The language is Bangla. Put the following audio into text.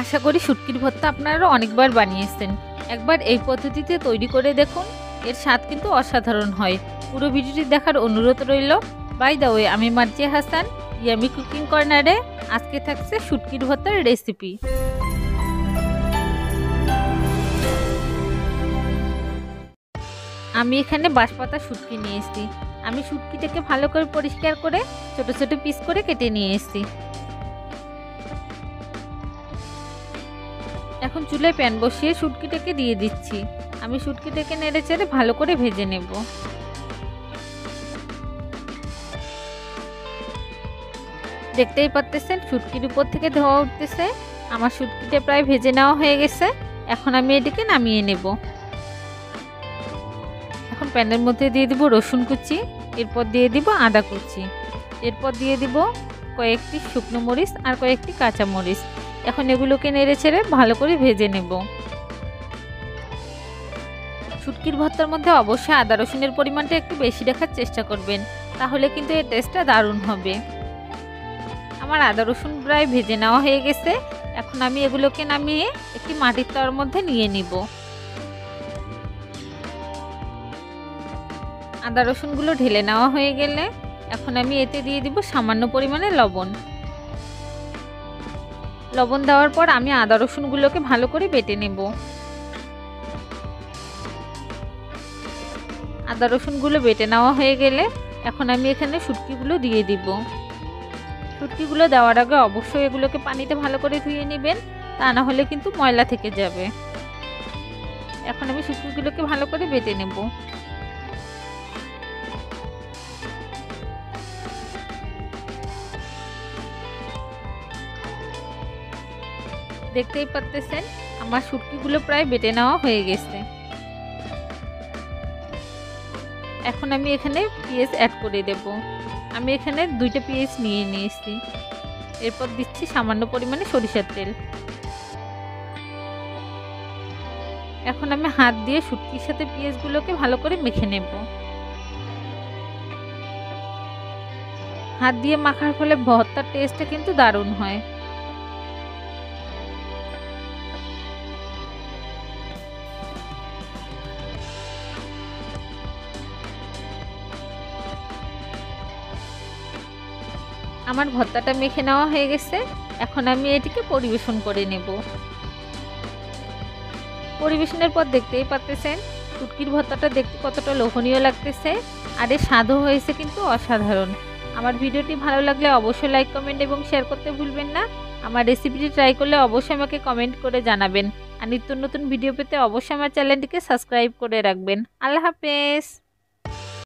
আশা করি শুটকির ভর্তা আপনারা অনেকবার বানিয়েছেন। একবার এই পদ্ধতিতে তৈরি করে দেখুন, এর স্বাদ কিন্তু অসাধারণ হয়। পুরো ভিডিওটি দেখার অনুরোধ রইল। বাই দ্য ওয়ে, আমি মার্জিয়া হাসান, ইয়ামি কুকিং কর্নারে আজকে থাকছে শুটকির ভর্তার রেসিপি। আমি এখানে বাঁশপাতা শুটকি নিয়ে এসেছি। আমি শুটকিটাকে ভালো করে পরিষ্কার করে ছোট ছোট পিস করে কেটে নিয়ে এসেছি। এখন চুলায় প্যান বসিয়ে শুটকিটাকে দিয়ে দিচ্ছি। আমি শুটকিটাকে নেড়ে চেড়ে ভালো করে ভেজে নেব। দেখতেই পাচ্ছেন শুটকির উপর থেকে ধোঁয়া উঠতেছে। আমার শুটকিটা প্রায় ভেজে নেওয়া হয়ে গেছে। এখন আমি এটিকে নামিয়ে নেব। এখন প্যানের মধ্যে দিয়ে দিব রসুন কুচি, এরপর দিয়ে দিব আদা কুচি, এরপর দিয়ে দিব কয়েকটি শুকনো মরিচ আর কয়েকটি কাঁচা মরিচ। এখন এগুলোকে নেড়ে ছেড়ে ভালো করে ভেজে নেব। শুটকির ভর্তার মধ্যে অবশ্যই আদা রসুনের পরিমাণটা একটু বেশি রাখার চেষ্টা করবেন, তাহলে কিন্তু এর টেস্টটা দারুণ হবে। আমার আদা রসুন প্রায় ভেজে নেওয়া হয়ে গেছে। এখন আমি এগুলোকে নামিয়ে একটি মাটির তাওয়ার মধ্যে নিয়ে নিব। আদা রসুনগুলো ঢেলে নেওয়া হয়ে গেলে এখন আমি এতে দিয়ে দিব সামান্য পরিমাণে লবণ। লবণ দেওয়ার পর আমি আদা রসুনগুলোকে ভালো করে বেটে নেব। আদা রসুনগুলো বেটে নেওয়া হয়ে গেলে এখন আমি এখানে শুটকিগুলো দিয়ে দিব। শুটকিগুলো দেওয়ার আগে অবশ্যই এগুলোকে পানিতে ভালো করে ধুয়ে নেবেন, তা না হলে কিন্তু ময়লা থেকে যাবে। এখন আমি শুটকিগুলোকে ভালো করে বেটে নেব। দেখতেই পাচ্ছেন আমার শুটকিগুলো প্রায় বেটে নেওয়া হয়ে গেছে। এখন আমি এখানে পেঁয়াজ অ্যাড করে দেব। আমি এখানে 2টা পেঁয়াজ নিয়ে নিয়েছি। এরপর দিচ্ছি সামান্য পরিমাণে সরিষার তেল। এখন আমি হাত দিয়ে শুটকির সাথে পেঁয়াজগুলোকে ভালো করে মেখে নেব। হাত দিয়ে মাখার ফলে ভর্তার টেস্টটা কিন্তু দারুণ হয়। আমার ভর্তাটা মেখে নেওয়া হয়ে গেছে। এখন আমি এটিকে পরিবেশন করে নেব। পরিবেশনের পর দেখতেই পাচ্ছেন শুটকির ভর্তাটা দেখতে কতটা লোভনীয় লাগতেছে, আর এর স্বাদও হয়েছে কিন্তু অসাধারণ। আমার ভিডিওটি ভালো লাগলে অবশ্যই লাইক, কমেন্ট এবং শেয়ার করতে ভুলবেন না। আমার রেসিপিটি ট্রাই করলে অবশ্যই আমাকে কমেন্ট করে জানাবেন। আর নিত্য নতুন ভিডিও পেতে অবশ্যই আমার চ্যানেলটিকে সাবস্ক্রাইব করে রাখবেন। আল্লাহ হাফেজ।